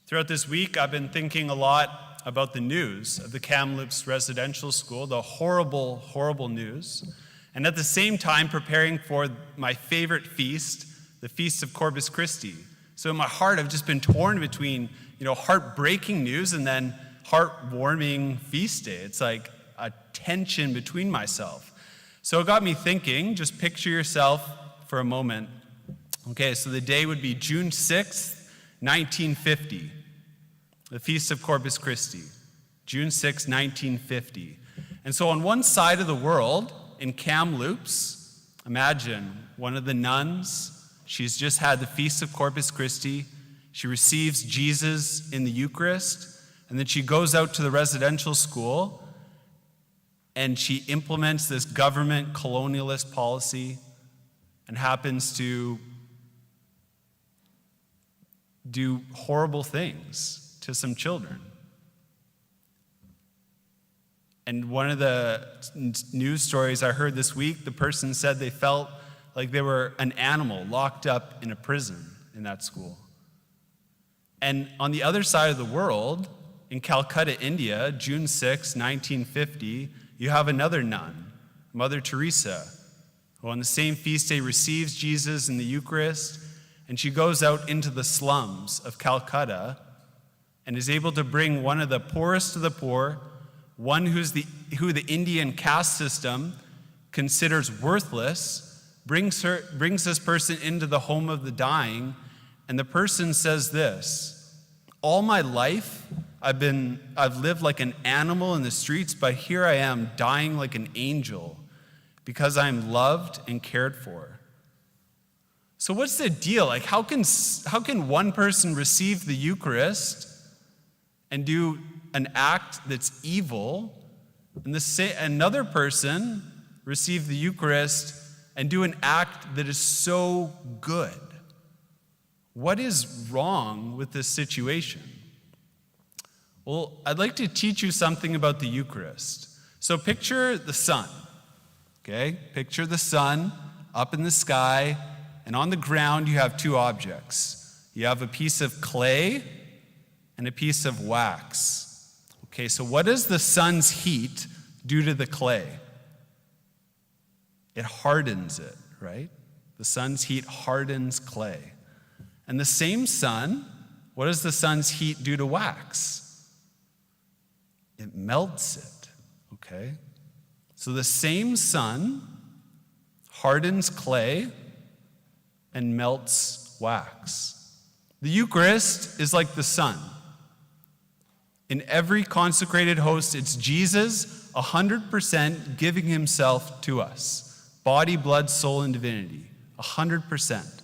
Throughout this week, I've been thinking a lot about the news of the Kamloops residential school, the horrible, horrible news, and at the same time preparing for my favorite feast, the Feast of Corpus Christi. So in my heart, I've just been torn between, heartbreaking news and then heartwarming feast day. It's like a tension between myself. So it got me thinking, just picture yourself for a moment. Okay, so the day would be June 6th, 1950. The Feast of Corpus Christi, June 6, 1950. And so on one side of the world, in Kamloops, imagine one of the nuns, she's just had the Feast of Corpus Christi, she receives Jesus in the Eucharist, and then she goes out to the residential school, and she implements this government colonialist policy and happens to do horrible things to some children. And one of the news stories I heard this week, the person said they felt like they were an animal locked up in a prison in that school. And on the other side of the world, in Calcutta, India, June 6, 1950, you have another nun, Mother Teresa, who on the same feast day receives Jesus in the Eucharist, and she goes out into the slums of Calcutta and is able to bring one of the poorest of the poor, one who the Indian caste system considers worthless, brings this person into the home of the dying, and the person says this: all my life I've lived like an animal in the streets, but here I am dying like an angel because I'm loved and cared for. So what's the deal? Like, how can one person receive the Eucharist and do an act that's evil, and another person receive the Eucharist and do an act that is so good? What is wrong with this situation? Well, I'd like to teach you something about the Eucharist. So picture the sun, okay? Picture the sun up in the sky, and on the ground you have two objects. You have a piece of clay and a piece of wax. Okay, so what does the sun's heat do to the clay? It hardens it, right? The sun's heat hardens clay. And the same sun, what does the sun's heat do to wax? It melts it, okay? So the same sun hardens clay and melts wax. The Eucharist is like the sun. In every consecrated host, it's Jesus 100% giving himself to us. Body, blood, soul, and divinity. 100%.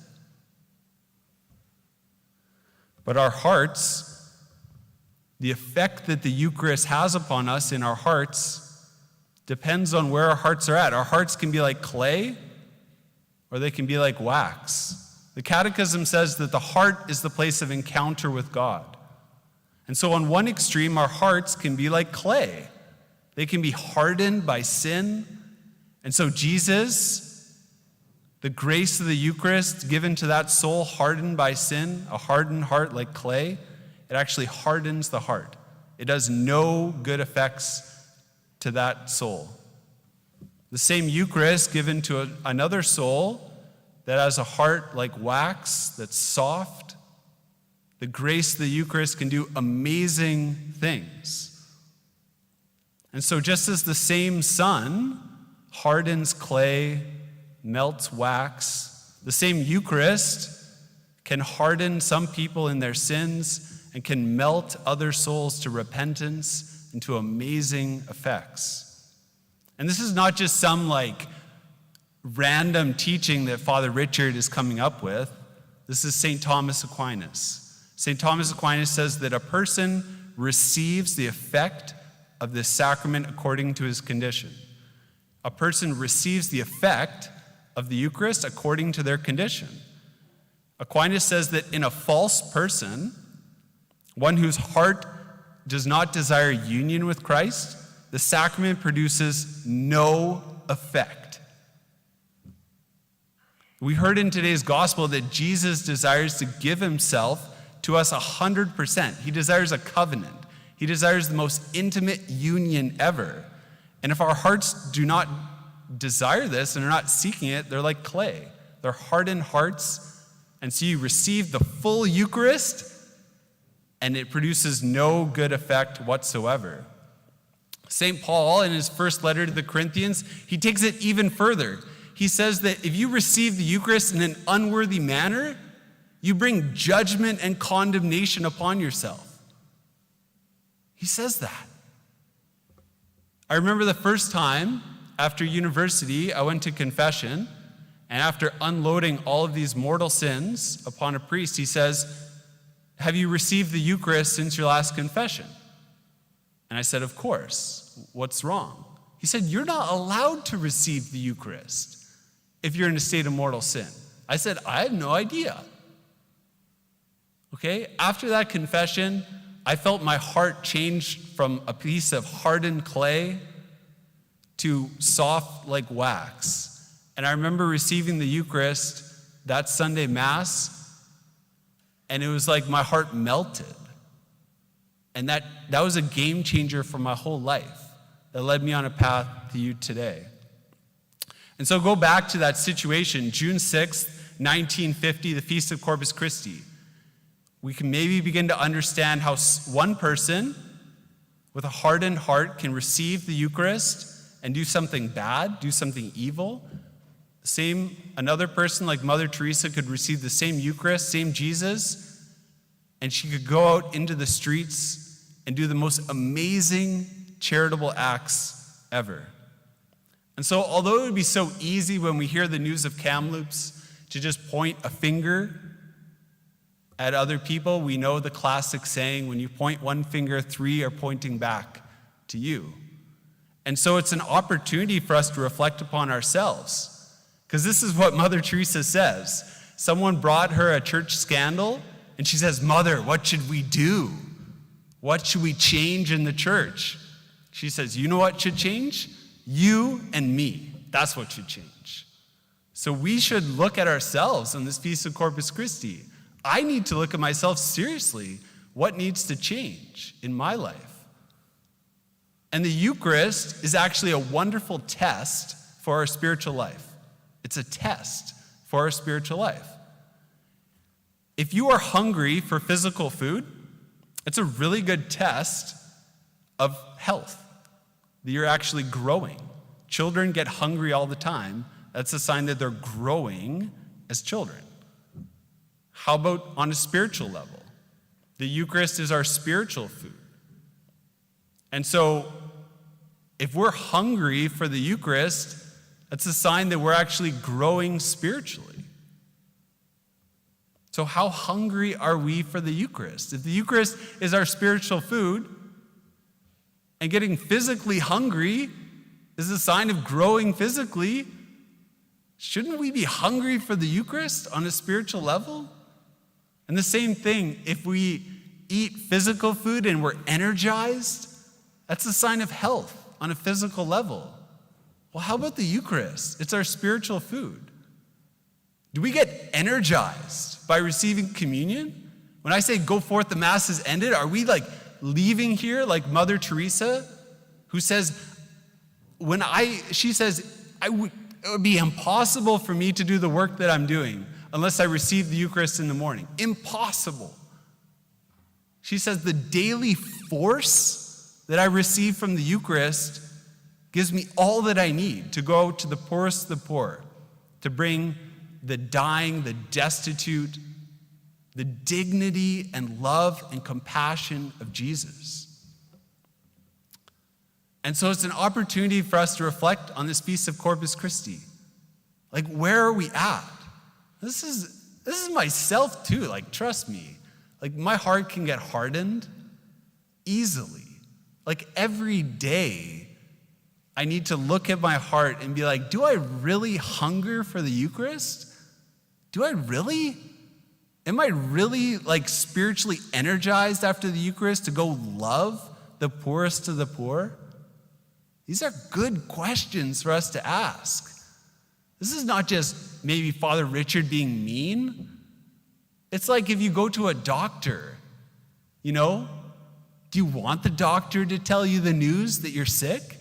But our hearts, the effect that the Eucharist has upon us in our hearts depends on where our hearts are at. Our hearts can be like clay, or they can be like wax. The Catechism says that the heart is the place of encounter with God. And so on one extreme, our hearts can be like clay. They can be hardened by sin. And so Jesus, the grace of the Eucharist given to that soul hardened by sin, a hardened heart like clay, it actually hardens the heart. It does no good effects to that soul. The same Eucharist given to another soul that has a heart like wax, that's soft, the grace of the Eucharist can do amazing things. And so just as the same sun hardens clay, melts wax, the same Eucharist can harden some people in their sins and can melt other souls to repentance and to amazing effects. And this is not just some random teaching that Father Richard is coming up with. This is St. Thomas Aquinas. St. Thomas Aquinas says that a person receives the effect of this sacrament according to his condition. A person receives the effect of the Eucharist according to their condition. Aquinas says that in a false person, one whose heart does not desire union with Christ, the sacrament produces no effect. We heard in today's gospel that Jesus desires to give himself to us 100%. He desires a covenant. He desires the most intimate union ever. And if our hearts do not desire this and are not seeking it, they're like clay. They're hardened hearts. And so you receive the full Eucharist, and it produces no good effect whatsoever. St. Paul, in his first letter to the Corinthians, he takes it even further. He says that if you receive the Eucharist in an unworthy manner, you bring judgment and condemnation upon yourself. He says that. I remember the first time after university, I went to confession, and after unloading all of these mortal sins upon a priest, he says, "Have you received the Eucharist since your last confession?" And I said, "Of course. What's wrong?" He said, "You're not allowed to receive the Eucharist if you're in a state of mortal sin." I said, "I had no idea." Okay, after that confession, I felt my heart change from a piece of hardened clay to soft like wax. And I remember receiving the Eucharist that Sunday Mass, and it was like my heart melted. And that was a game changer for my whole life that led me on a path to you today. And so go back to that situation, June 6th, 1950, the Feast of Corpus Christi. We can maybe begin to understand how one person with a hardened heart can receive the Eucharist and do something bad, do something evil. Another person like Mother Teresa could receive the same Eucharist, same Jesus, and she could go out into the streets and do the most amazing charitable acts ever. And so although it would be so easy when we hear the news of Kamloops to just point a finger at other people, we know the classic saying, when you point one finger, 3 are pointing back to you. And so it's an opportunity for us to reflect upon ourselves. Because this is what Mother Teresa says. Someone brought her a church scandal, and she says, "Mother, what should we do? What should we change in the church?" She says, "You know what should change? You and me. That's what should change." So we should look at ourselves on this Feast of Corpus Christi. I need to look at myself seriously. What needs to change in my life? And the Eucharist is actually a wonderful test for our spiritual life. It's a test for our spiritual life. If you are hungry for physical food, it's a really good test of health, that you're actually growing. Children get hungry all the time. That's a sign that they're growing as children. How about on a spiritual level? The Eucharist is our spiritual food. And so, if we're hungry for the Eucharist, that's a sign that we're actually growing spiritually. So how hungry are we for the Eucharist? If the Eucharist is our spiritual food, and getting physically hungry is a sign of growing physically, shouldn't we be hungry for the Eucharist on a spiritual level? And the same thing, if we eat physical food and we're energized, that's a sign of health on a physical level. Well, how about the Eucharist? It's our spiritual food. Do we get energized by receiving communion? When I say go forth, the Mass is ended, are we like leaving here like Mother Teresa, who says, it would be impossible for me to do the work that I'm doing unless I receive the Eucharist in the morning. Impossible. She says the daily force that I receive from the Eucharist gives me all that I need to go to the poorest of the poor, to bring the dying, the destitute, the dignity and love and compassion of Jesus. And so it's an opportunity for us to reflect on this Feast of Corpus Christi. Like, where are we at? This is myself too, like, trust me. Like, my heart can get hardened easily. Like, every day, I need to look at my heart and be like, do I really hunger for the Eucharist? Do I really? Am I really like spiritually energized after the Eucharist to go love the poorest of the poor? These are good questions for us to ask. This is not just maybe Father Richard being mean. It's like if you go to a doctor, you know, do you want the doctor to tell you the news that you're sick?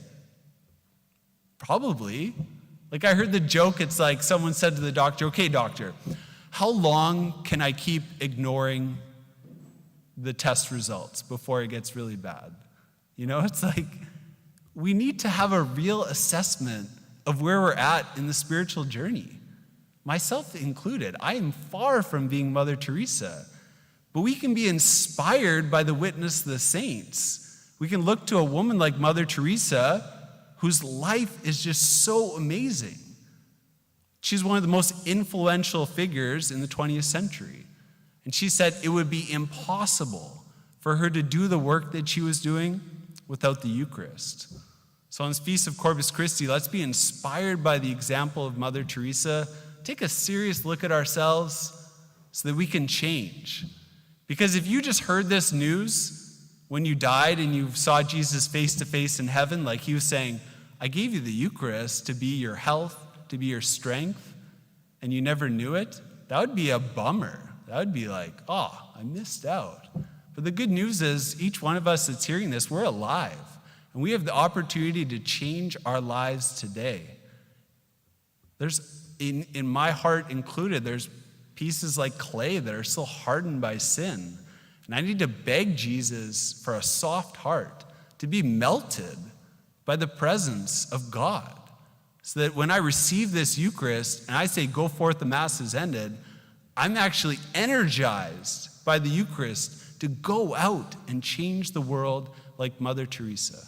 Probably. Like I heard the joke, it's like someone said to the doctor, okay, doctor, how long can I keep ignoring the test results before it gets really bad? You know, it's like we need to have a real assessment of where we're at in the spiritual journey. Myself included. I am far from being Mother Teresa. But we can be inspired by the witness of the saints. We can look to a woman like Mother Teresa whose life is just so amazing. She's one of the most influential figures in the 20th century. And she said it would be impossible for her to do the work that she was doing without the Eucharist. So on this Feast of Corpus Christi, let's be inspired by the example of Mother Teresa. Take a serious look at ourselves so that we can change. Because if you just heard this news when you died and you saw Jesus face to face in heaven, like he was saying, I gave you the Eucharist to be your health, to be your strength, and you never knew it, that would be a bummer. That would be like, oh, I missed out. But the good news is each one of us that's hearing this, we're alive. And we have the opportunity to change our lives today. There's, in my heart included, there's pieces like clay that are still hardened by sin. And I need to beg Jesus for a soft heart, to be melted by the presence of God. So that when I receive this Eucharist and I say, go forth, the Mass is ended, I'm actually energized by the Eucharist to go out and change the world like Mother Teresa.